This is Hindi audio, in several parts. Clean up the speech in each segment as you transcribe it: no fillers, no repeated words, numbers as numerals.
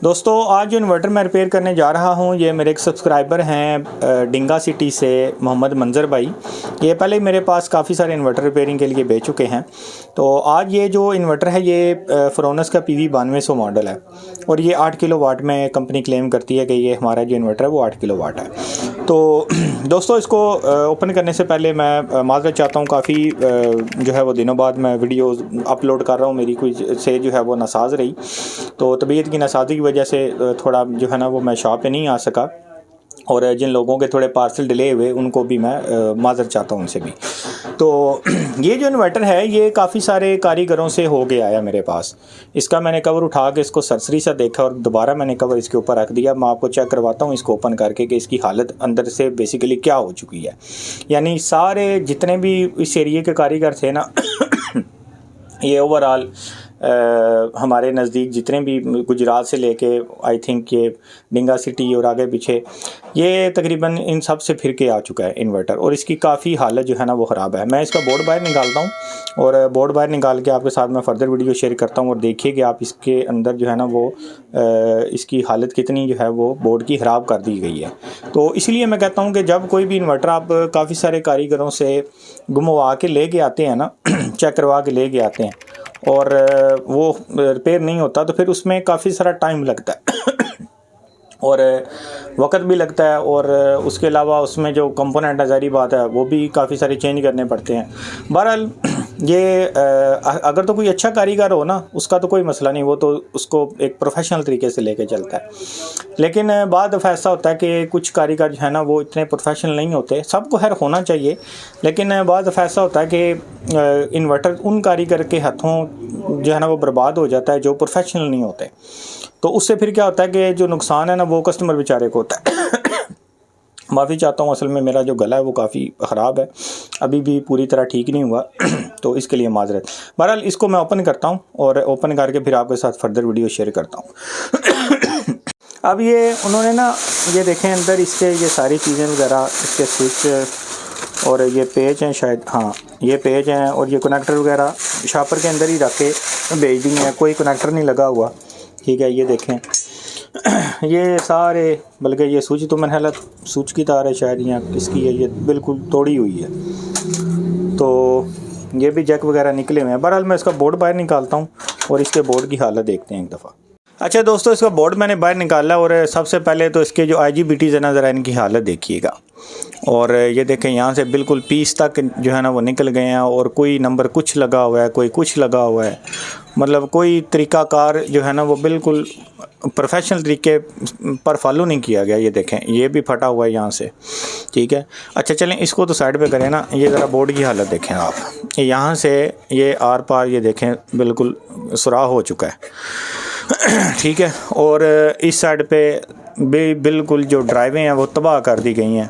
दोस्तों आज जो इन्वर्टर मैं रिपेयर करने जा रहा हूँ ये मेरे एक सब्सक्राइबर हैं डिंगा सिटी से मोहम्मद मंजर भाई। ये पहले मेरे पास काफ़ी सारे इन्वर्टर रिपेयरिंग के लिए भेज चुके हैं। तो आज ये जो इन्वर्टर है ये फ्रोनस का PV 9200 मॉडल है और ये 8 किलोवाट में कंपनी क्लेम करती है कि ये हमारा जो इन्वर्टर है वो 8 किलोवाट है। तो दोस्तों इसको ओपन करने से पहले मैं माज़रत चाहता हूँ, काफ़ी जो है वो दिनों बाद मैं वीडियो अपलोड कर रहा हूँ, मेरी कुछ से जो है वो नासाज रही, तो तबीयत की नासाजी की वजह से थोड़ा जो है ना वो मैं शॉप पे नहीं आ सका और जिन लोगों के थोड़े पार्सल डिले हुए उनको भी मैं माज़रत चाहता हूँ उनसे भी। तो ये जो इन्वर्टर है ये काफ़ी सारे कारीगरों से हो गया आया मेरे पास। इसका मैंने कवर उठा के इसको सरसरी सा देखा और दोबारा मैंने कवर इसके ऊपर रख दिया। मैं आपको चेक करवाता हूँ इसको ओपन करके कि इसकी हालत अंदर से बेसिकली क्या हो चुकी है। यानी सारे जितने भी इस एरिए के कारीगर थे ना ये ओवरऑल हमारे नज़दीक जितने भी गुजरात से लेके आई थिंक ये डिंगा सिटी और आगे पीछे ये तकरीबन इन सब से फिर के आ चुका है इन्वर्टर और इसकी काफ़ी हालत जो है ना वो ख़राब है। मैं इसका बोर्ड बाहर निकालता हूँ और बोर्ड बाहर निकाल के आपके साथ मैं फ़र्दर वीडियो शेयर करता हूँ और देखिए कि आप इसके अंदर जो है ना वो इसकी हालत कितनी जो है वो बोर्ड की ख़राब कर दी गई है। तो इसलिए मैं कहता हूँ कि जब कोई भी इन्वर्टर आप काफ़ी सारे कारीगरों से घुमवा के ले के आते हैं ना चेक करवा के ले के आते हैं और वो रिपेयर नहीं होता तो फिर उसमें काफ़ी सारा टाइम लगता है और वक्त भी लगता है और उसके अलावा उसमें जो कंपोनेंट ज़ाहिर बात है वो भी काफ़ी सारे चेंज करने पड़ते हैं। बहरहाल ये अगर तो कोई अच्छा कारीगर हो ना उसका तो कोई मसला नहीं, वो तो उसको एक प्रोफेशनल तरीके से लेके चलता है। लेकिन बाद दफ़ा ऐसा होता है कि कुछ कारीगर जो है ना वो इतने प्रोफेशनल नहीं होते, सबको खैर होना चाहिए, लेकिन बाद दफ़ा ऐसा होता है कि इन्वर्टर उन कारीगर के हाथों जो है ना वो बर्बाद हो जाता है जो प्रोफेशनल नहीं होते। तो उससे फिर क्या होता है कि जो नुकसान है ना वो कस्टमर बेचारे को होता है। माफ़ी चाहता हूँ, असल में मेरा जो गला है वो काफ़ी ख़राब है, अभी भी पूरी तरह ठीक नहीं हुआ तो इसके लिए माजरत। बहरहाल इसको मैं ओपन करता हूँ और ओपन करके फिर आपके साथ फर्दर वीडियो शेयर करता हूँ। अब ये उन्होंने ना ये देखें अंदर इसके ये सारी चीज़ें वगैरह, इसके स्विच और ये पेज हैं शायद, हाँ ये पेज हैं और ये कनेक्टर वगैरह शॉपर के अंदर ही रख के भेज दी हैं, कोई कनेक्टर नहीं लगा हुआ। ठीक है, ये देखें ये सारे, बल्कि ये स्विच तो मैंने हालत स्विच की तार है शायद या किसकी है, ये बिल्कुल तोड़ी हुई है। तो ये भी जैक वगैरह निकले हुए हैं। बहरहाल मैं इसका बोर्ड बाहर निकालता हूँ और इसके बोर्ड की हालत देखते हैं एक दफ़ा। अच्छा दोस्तों, इसका बोर्ड मैंने बाहर निकाला और सबसे पहले तो इसके जो IGBTs है ना ज़रा इनकी हालत देखिएगा। और ये देखें यहाँ से बिल्कुल पीस तक जो है ना वो निकल गए हैं और कोई नंबर कुछ लगा हुआ है, कोई कुछ लगा हुआ है, मतलब कोई तरीक़ाकार जो है ना वो बिल्कुल प्रोफेशनल तरीके पर फॉलो नहीं किया गया। ये देखें ये भी फटा हुआ है यहाँ से। ठीक है, अच्छा चलें इसको तो साइड पे करें ना। ये ज़रा बोर्ड की हालत देखें आप, यहाँ से ये आर पार ये देखें बिल्कुल सुराख हो चुका है। ठीक है, और इस साइड पे भी बिल्कुल जो ड्राइवें हैं वो तबाह कर दी गई हैं,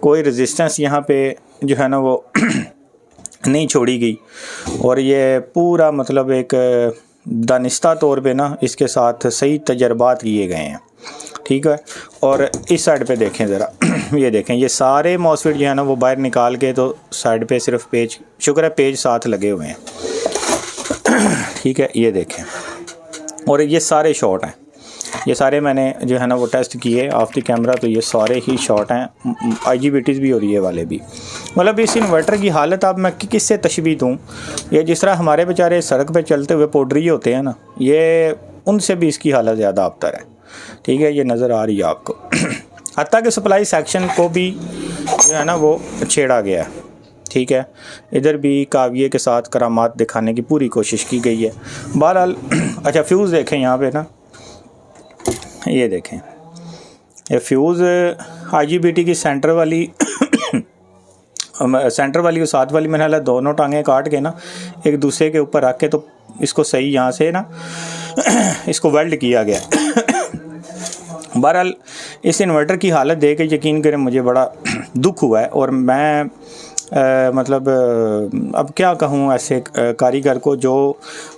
कोई रेजिस्टेंस यहाँ पे जो है ना वो नहीं छोड़ी गई और ये पूरा मतलब एक दानिस्ता तौर पे ना इसके साथ सही तजर्बात किए गए हैं। ठीक है, और इस साइड पे देखें ज़रा ये देखें ये सारे मॉसफेट जो है ना वो बाहर निकाल के तो साइड पे सिर्फ पेज, शुक्र है पेज साथ लगे हुए हैं। ठीक है, ये देखें और ये सारे शॉर्ट हैं, ये सारे मैंने जो है ना वो टेस्ट किए ऑफ द कैमरा, तो ये सारे ही शॉर्ट हैं, IGBTs भी और ये वाले भी। मतलब इस इन्वर्टर की हालत आप मैं किससे तशबीह दूँ, ये जिस तरह हमारे बेचारे सड़क पे चलते हुए पोडरी होते हैं ना, ये उनसे भी इसकी हालत ज़्यादा अबतर है। ठीक है, ये नज़र आ रही है आपको। हत्ता कि सप्लाई सेक्शन को भी जो है ना वो छेड़ा गया है। ठीक है, इधर भी काविये के साथ करामात दिखाने की पूरी कोशिश की गई है। बहरहाल अच्छा फ्यूज़ देखें यहाँ पे ना, ये देखें ये फ्यूज़ IGBT की सेंटर वाली सेंटर वाली और साथ वाली मैंने हाल दोनों टांगें काट के ना एक दूसरे के ऊपर रख के तो इसको सही यहाँ से ना इसको वेल्ड किया गया। बहरहाल इस इन्वर्टर की हालत देख के यकीन करें मुझे बड़ा दुख हुआ है और मैं मतलब अब क्या कहूँ ऐसे कारीगर को जो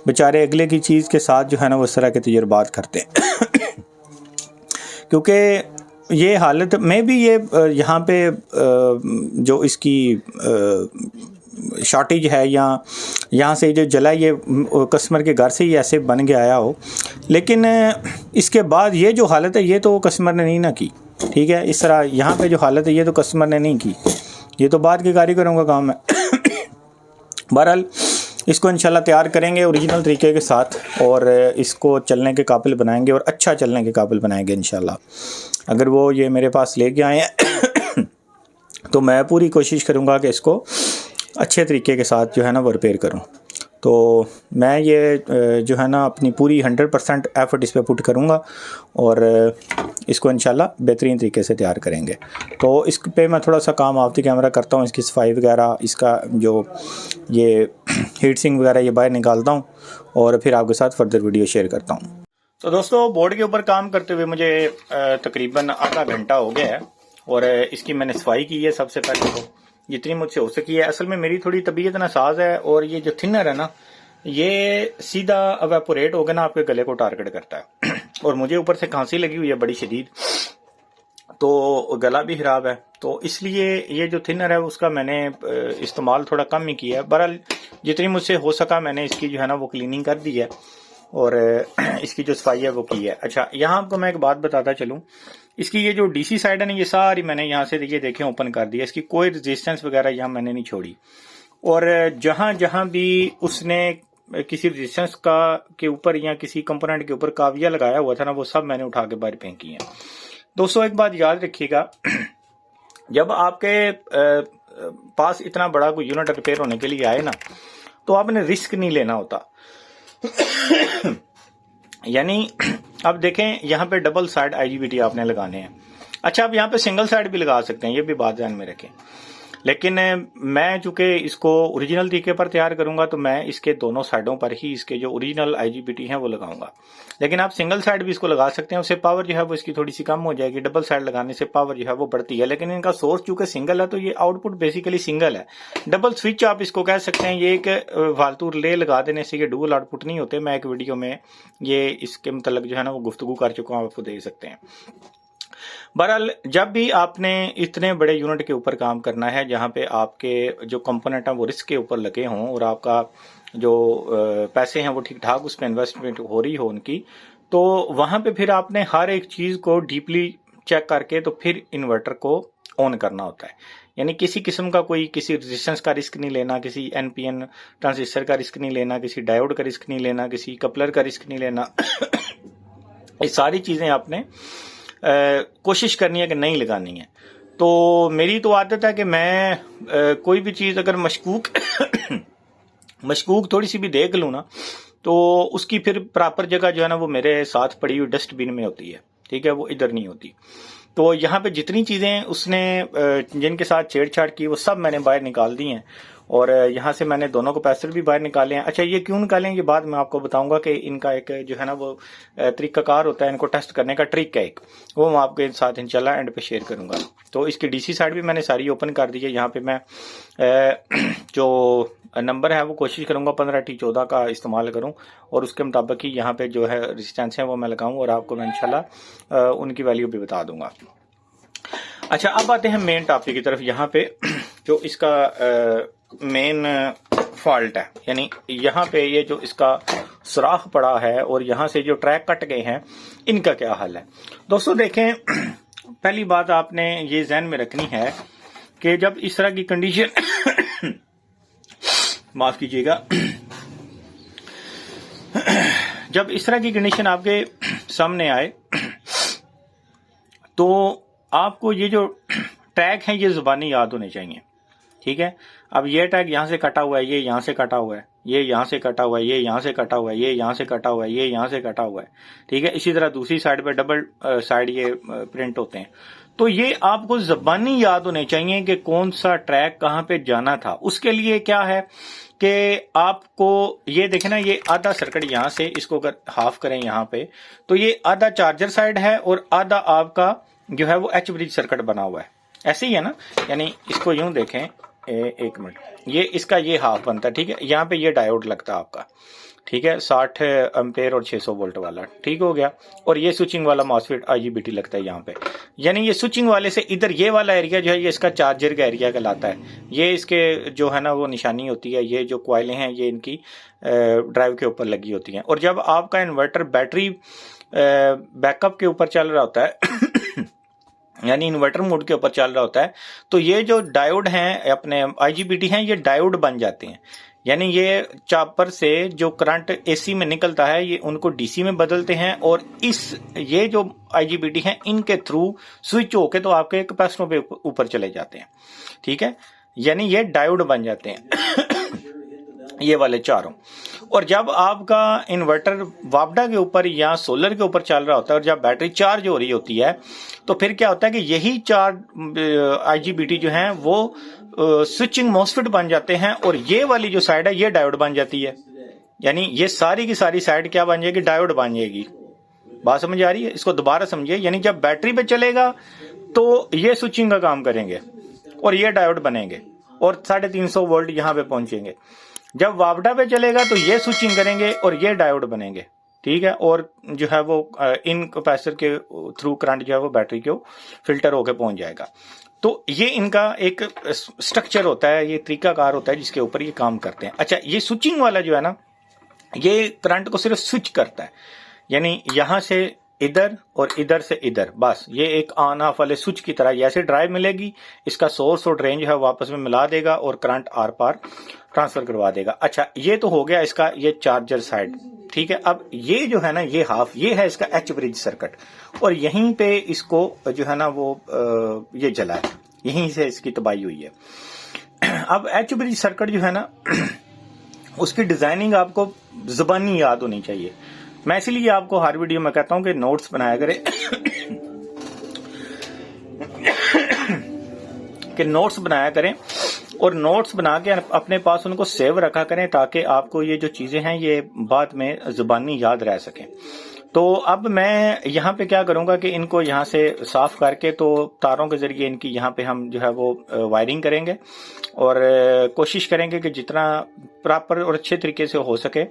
बेचारे अगले की चीज़ के साथ जो है ना वो इस तरह के तजर्बात करते हैं। क्योंकि ये हालत में भी ये यहाँ पे जो इसकी शॉर्टेज है या यहाँ से जो जला ये कस्टमर के घर से ही ऐसे बन के आया हो, लेकिन इसके बाद ये जो हालत है ये तो कस्टमर ने नहीं ना की, ठीक है। इस तरह यहाँ पे जो हालत है ये तो कस्टमर ने नहीं की, ये तो बाद के कारीगरों का काम है। बहरहाल इसको इंशाल्लाह तैयार करेंगे ओरिजिनल तरीके के साथ और इसको चलने के काबिल बनाएंगे और अच्छा चलने के काबिल बनाएंगे इंशाल्लाह। अगर वो ये मेरे पास लेके आए हैं तो मैं पूरी कोशिश करूँगा कि इसको अच्छे तरीके के साथ जो है ना वो रिपेयर करूँ। तो मैं ये जो है ना अपनी पूरी 100% एफर्ट इस पर पुट करूँगा और इसको इंशाल्लाह बेहतरीन तरीके से तैयार करेंगे। तो इस पे मैं थोड़ा सा काम ऑफ द कैमरा करता हूँ, इसकी सफाई वगैरह, इसका जो ये हीट सिंक वगैरह ये बाहर निकालता हूँ और फिर आपके साथ फर्दर वीडियो शेयर करता हूँ। तो दोस्तों बोर्ड के ऊपर काम करते हुए मुझे तकरीबन आधा घंटा हो गया है और इसकी मैंने सफाई की है सबसे पहले तो जितनी मुझसे हो सकी है। असल में मेरी थोड़ी तबीयत नासाज है और ये जो थिनर है ना ये सीधा एवेपोरेट होकर ना आपके गले को टारगेट करता है और मुझे ऊपर से खांसी लगी हुई है बड़ी शदीद, तो गला भी खराब है, तो इसलिए ये जो थिनर है उसका मैंने इस्तेमाल थोड़ा कम ही किया है। बहरहाल जितनी मुझसे हो सका मैंने इसकी जो है ना वो क्लीनिंग कर दी है और इसकी जो सफाई है वो की है। अच्छा, यहाँ आपको मैं एक बात बताता चलूँ, इसकी ये जो डीसी साइड है ना ये सारी मैंने यहाँ से ये देखें ओपन कर दिया, इसकी कोई रेजिस्टेंस वगैरह यहाँ मैंने नहीं छोड़ी और जहां जहां भी उसने किसी रेजिस्टेंस का के ऊपर या किसी कंपोनेंट के ऊपर काविया लगाया हुआ था ना वो सब मैंने उठा के बाहर फेंकी है। दोस्तों एक बात याद रखिएगा, जब आपके पास इतना बड़ा कोई यूनिट रिपेयर होने के लिए आए ना तो आपने रिस्क नहीं लेना होता। यानी अब देखें यहाँ पे डबल साइड IGBT आपने लगाने हैं। अच्छा, आप यहाँ पे सिंगल साइड भी लगा सकते हैं, ये भी बात ध्यान में रखें, लेकिन मैं चूंकि इसको ओरिजिनल तरीके पर तैयार करूंगा तो मैं इसके दोनों साइडों पर ही इसके जो ओरिजिनल IGBT हैं वो लगाऊंगा। लेकिन आप सिंगल साइड भी इसको लगा सकते हैं, उससे पावर जो है वो इसकी थोड़ी सी कम हो जाएगी। डबल साइड लगाने से पावर जो है वो बढ़ती है, लेकिन इनका सोर्स चूंकि सिंगल है तो ये आउटपुट बेसिकली सिंगल है। डबल स्विच आप इसको कह सकते हैं, ये एक फालतू रिले लगा देने से ये डुअल आउटपुट नहीं होते। मैं एक वीडियो में ये इसके मतलब जो है ना वो गुफ्तगू कर चुका हूँ, आपको दे सकते हैं। बहरहाल जब भी आपने इतने बड़े यूनिट के ऊपर काम करना है जहां पे आपके जो कंपोनेंट है वो रिस्क के ऊपर लगे हों और आपका जो पैसे हैं वो ठीक ठाक उस पर इन्वेस्टमेंट हो रही हो उनकी, तो वहां पे फिर आपने हर एक चीज को डीपली चेक करके तो फिर इन्वर्टर को ऑन करना होता है। यानी किसी किस्म का कोई किसी रेजिस्टेंस का रिस्क नहीं लेना, किसी NPN ट्रांजिस्टर का रिस्क नहीं लेना, किसी डायोड का रिस्क नहीं लेना, किसी कपलर का रिस्क नहीं लेना। ये सारी चीजें आपने कोशिश करनी है कि नहीं लगानी है। तो मेरी तो आदत है कि मैं कोई भी चीज अगर मशकूक थोड़ी सी भी देख लूं ना तो उसकी फिर प्रॉपर जगह जो है ना वो मेरे साथ पड़ी हुई डस्टबिन में होती है, ठीक है, वो इधर नहीं होती। तो यहाँ पे जितनी चीजें उसने जिनके साथ छेड़छाड़ की वो सब मैंने बाहर निकाल दी हैं और यहाँ से मैंने दोनों कैपेसिटर भी बाहर निकाले हैं। अच्छा, ये क्यों निकालें ये बाद में आपको बताऊंगा कि इनका एक जो है ना वो तरीकाकार होता है, इनको टेस्ट करने का ट्रिक है एक, वो मैं आपके साथ इंशाल्लाह एंड पे शेयर करूंगा। तो इसकी डीसी साइड भी मैंने सारी ओपन कर दी है। यहाँ पे मैं जो नंबर है वो कोशिश करूंगा 15T14 का इस्तेमाल करूं और उसके मुताबिक ही यहाँ पे जो है रेजिस्टेंस है वो मैं लगाऊं और आपको मैं इंशाल्लाह उनकी वैल्यू भी बता दूंगा। अच्छा, अब आते हैं मेन टॉपिक की तरफ। यहाँ पे जो इसका मेन फॉल्ट है, यानी यहाँ पे ये जो इसका सुराख पड़ा है और यहाँ से जो ट्रैक कट गए हैं इनका क्या हाल है। दोस्तों देखें, पहली बात आपने ये ध्यान में रखनी है कि जब इस तरह की कंडीशन माफ कीजिएगा, जब इस तरह की कंडीशन आपके सामने आए तो आपको ये जो टैग है ये जुबानी याद होने चाहिए, ठीक है। अब ये टैग यहाँ से कटा हुआ है, ये यहाँ से कटा हुआ है, ये यहाँ से कटा हुआ है, ये यहाँ से कटा हुआ है, ये यहाँ से कटा हुआ है, ये यहाँ से कटा हुआ है, ठीक है। इसी तरह दूसरी साइड पे डबल साइड ये प्रिंट होते हैं। तो ये आपको जबानी याद होने चाहिए कि कौन सा ट्रैक कहाँ पे जाना था। उसके लिए क्या है कि आपको ये देखें ना, ये आधा सर्किट यहाँ से इसको अगर हाफ करें यहाँ पे तो ये आधा चार्जर साइड है और आधा आपका जो है वो H ब्रिज सर्किट बना हुआ है। ऐसे ही है ना, यानी इसको यूं देखें, एक मिनट, ये इसका ये हाफ बनता है, ठीक है। यहाँ पे ये डायोड लगता है आपका, ठीक है, 60 एम्पेयर और 600 वोल्ट वाला, ठीक हो गया। और ये स्विचिंग वाला मॉसफेट IGBT लगता है यहाँ पे। यानी ये स्विचिंग वाले से इधर ये वाला एरिया जो है ये इसका चार्जर का एरिया कहलाता है। ये इसके जो है ना वो निशानी होती है, ये जो कॉइलें हैं ये इनकी ड्राइव के ऊपर लगी होती हैं। और जब आपका इन्वर्टर बैटरी बैकअप के ऊपर चल रहा होता है यानी इन्वर्टर मोड के ऊपर चल रहा होता है, तो ये जो डायोड हैं अपने IGBT हैं ये डायोड बन जाते हैं। यानी ये चापर से जो करंट AC में निकलता है ये उनको DC में बदलते हैं, और ये जो IGBT हैं इनके थ्रू स्विच होके तो आपके कैपेसिटरों पे ऊपर चले जाते हैं, ठीक है। यानी ये डायोड बन जाते हैं ये वाले चारों। और जब आपका इन्वर्टर वापडा के ऊपर या सोलर के ऊपर चल रहा होता है और जब बैटरी चार्ज हो रही होती है तो फिर क्या होता है कि यही चार IGBT जो हैं वो स्विचिंग मॉसफेट बन जाते हैं, और ये वाली जो साइड है ये डायोड बन जाती है। यानी ये सारी की सारी साइड क्या बन जाएगी, डायोड बन जाएगी। बात समझ आ रही है? इसको दोबारा समझिए। यानी जब बैटरी पे चलेगा तो ये स्विचिंग का काम करेंगे और ये डायोड बनेंगे और 350 वोल्ट यहाँ पे पहुंचेंगे। जब वापडा पे चलेगा तो ये स्विचिंग करेंगे और ये डायोड बनेंगे, ठीक है। और जो है वो इन कैपेसिटर के थ्रू करंट जो है वो बैटरी को फिल्टर होकर पहुंच जाएगा। तो ये इनका एक स्ट्रक्चर होता है, ये तरीकाकार होता है जिसके ऊपर ये काम करते हैं। अच्छा, ये स्विचिंग वाला जो है ना ये करंट को सिर्फ स्विच करता है, यानी यहां से इधर और इधर से इधर, बस ये एक ऑन ऑफ वाले स्विच की तरह जैसे ड्राइव मिलेगी इसका सोर्स और ड्रेन जो है वापस में मिला देगा और करंट आर पार ट्रांसफर करवा देगा। अच्छा, ये तो हो गया इसका ये चार्जर साइड, ठीक है। अब ये जो है ना ये हाफ, ये है इसका H ब्रिज सर्किट, और यहीं पे इसको जो है ना वो ये जला है, यहीं से इसकी तबाही हुई है। अब H ब्रिज सर्किट जो है ना उसकी डिजाइनिंग आपको जुबानी याद होनी चाहिए। मैं इसीलिए आपको हर वीडियो में कहता हूं कि नोट्स बनाया करें कि नोट्स बनाया करें, और नोट्स बना के अपने पास उनको सेव रखा करें ताकि आपको ये जो चीजें हैं ये बाद में जुबानी याद रह सकें। तो अब मैं यहाँ पे क्या करूंगा कि इनको यहाँ से साफ करके तो तारों के जरिए इनकी यहाँ पे हम जो है वो वायरिंग करेंगे और कोशिश करेंगे कि जितना प्रॉपर और अच्छे तरीके से हो सके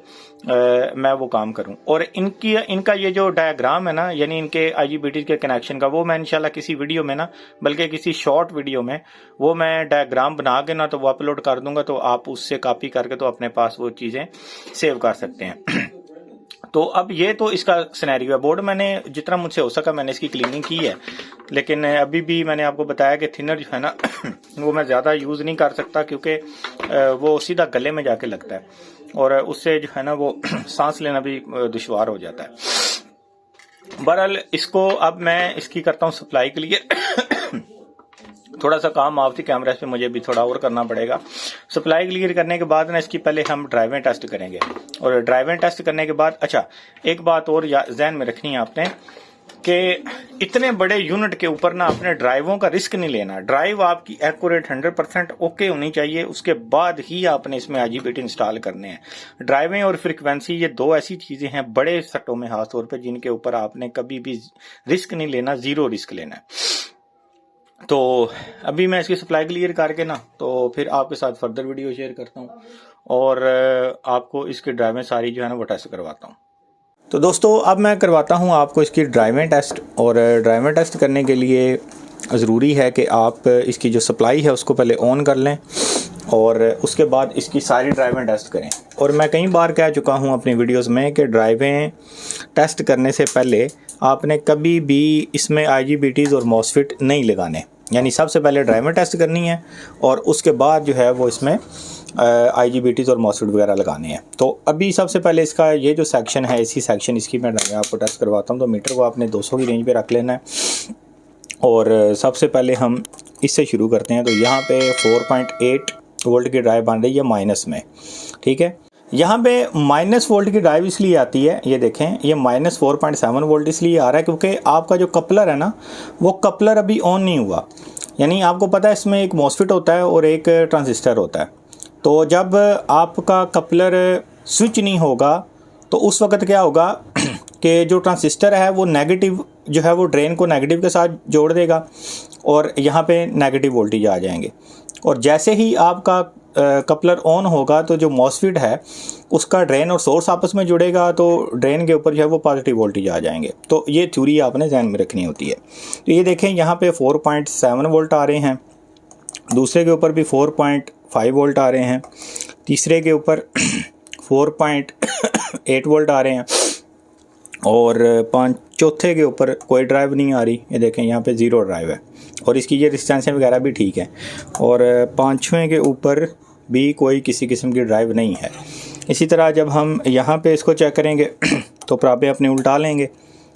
मैं वो काम करूं। और इनका ये जो डायग्राम है ना, यानी इनके IGBT के कनेक्शन का, वो मैं इंशाल्लाह किसी वीडियो में ना, बल्कि किसी शॉर्ट वीडियो में वो मैं डायग्राम बना के ना तो वो अपलोड कर दूंगा, तो आप उससे कॉपी करके तो अपने पास वो चीजें सेव कर सकते हैं। तो अब ये तो इसका सिनेरियो है। बोर्ड मैंने जितना मुझसे हो सका मैंने इसकी क्लीनिंग की है, लेकिन अभी भी मैंने आपको बताया कि थिनर जो है ना वो मैं ज़्यादा यूज़ नहीं कर सकता क्योंकि वो सीधा गले में जाके लगता है और उससे जो है ना वो सांस लेना भी दुश्वार हो जाता है। बहरहाल इसको अब मैं इसकी करता हूँ सप्लाई के लिए थोड़ा सा काम ऑफ द कैमरा पे मुझे भी थोड़ा और करना पड़ेगा। सप्लाई क्लियर करने के बाद ना इसकी पहले हम ड्राइवें टेस्ट करेंगे, और ड्राइवें टेस्ट करने के बाद अच्छा एक बात और ज़हन में रखनी है आपने कि इतने बड़े यूनिट के ऊपर ना अपने ड्राइवों का रिस्क नहीं लेना। ड्राइव आपकी एक्यूरेट 100% ओके होनी चाहिए, उसके बाद ही आपने इसमें IGBT इंस्टॉल करने हैं। ड्राइवें और फ्रिक्वेंसी ये दो ऐसी चीजें हैं बड़े सट्टों में खास तौर पर जिनके ऊपर आपने कभी भी रिस्क नहीं लेना, जीरो रिस्क लेना है। तो अभी मैं इसकी सप्लाई क्लियर करके ना तो फिर आपके साथ फर्दर वीडियो शेयर करता हूँ और आपको इसकी ड्राइवें सारी जो है ना वो टेस्ट करवाता हूँ। तो दोस्तों अब मैं करवाता हूँ आपको इसकी ड्राइवें टेस्ट, और ड्राइवें टेस्ट करने के लिए ज़रूरी है कि आप इसकी जो सप्लाई है उसको पहले ऑन कर लें और उसके बाद इसकी सारी ड्राइवें टेस्ट करें। और मैं कई बार कह चुका हूँ अपनी वीडियोज़ में कि ड्राइवें टेस्ट करने से पहले आपने कभी भी इसमें IGBTs और मॉसफेट नहीं लगाने, यानी सबसे पहले ड्राइवें टेस्ट करनी है और उसके बाद जो है वो इसमें IGBTs और मॉसफेट वगैरह लगाने हैं। तो अभी सबसे पहले इसका ये जो सेक्शन है इसी सेक्शन इसकी मैं आपको टेस्ट करवाता हूँ। तो मीटर को आपने 200 की रेंज पे रख लेना है और सबसे पहले हम इससे शुरू करते हैं। तो यहाँ पे 4.8 वोल्ट की ड्राइव बन रही है माइनस में, ठीक है। यहाँ पे माइनस वोल्ट की ड्राइव इसलिए आती है, ये देखें ये -4.7 वोल्ट इसलिए आ रहा है क्योंकि आपका जो कपलर है ना वो कपलर अभी ऑन नहीं हुआ। यानी आपको पता है इसमें एक मॉसफेट होता है और एक ट्रांजिस्टर होता है। तो जब आपका कपलर स्विच नहीं होगा तो उस वक्त क्या होगा कि जो ट्रांजिस्टर है वो नेगेटिव जो है वो ड्रेन को नेगेटिव के साथ जोड़ देगा और यहाँ पे नेगेटिव वोल्टेज आ जाएंगे और जैसे ही आपका कपलर ऑन होगा तो जो मॉसफेट है उसका ड्रेन और सोर्स आपस में जुड़ेगा, तो ड्रेन के ऊपर जो है वो पॉजिटिव वोल्टेज आ जाएंगे। तो ये थ्योरी आपने ध्यान में रखनी होती है। तो ये देखें यहाँ पे 4.7 वोल्ट आ रहे हैं, दूसरे के ऊपर भी 4.5 वोल्ट आ रहे हैं, तीसरे के ऊपर 4.8 वोल्ट आ रहे हैं, और चौथे के ऊपर कोई ड्राइव नहीं आ रही। ये देखें यहाँ पे ज़ीरो ड्राइव है और इसकी ये रेजिस्टेंस वगैरह भी ठीक है, और पाँचवें के ऊपर भी कोई किसी किस्म की ड्राइव नहीं है। इसी तरह जब हम यहाँ पे इसको चेक करेंगे तो प्रापे अपने उल्टा लेंगे,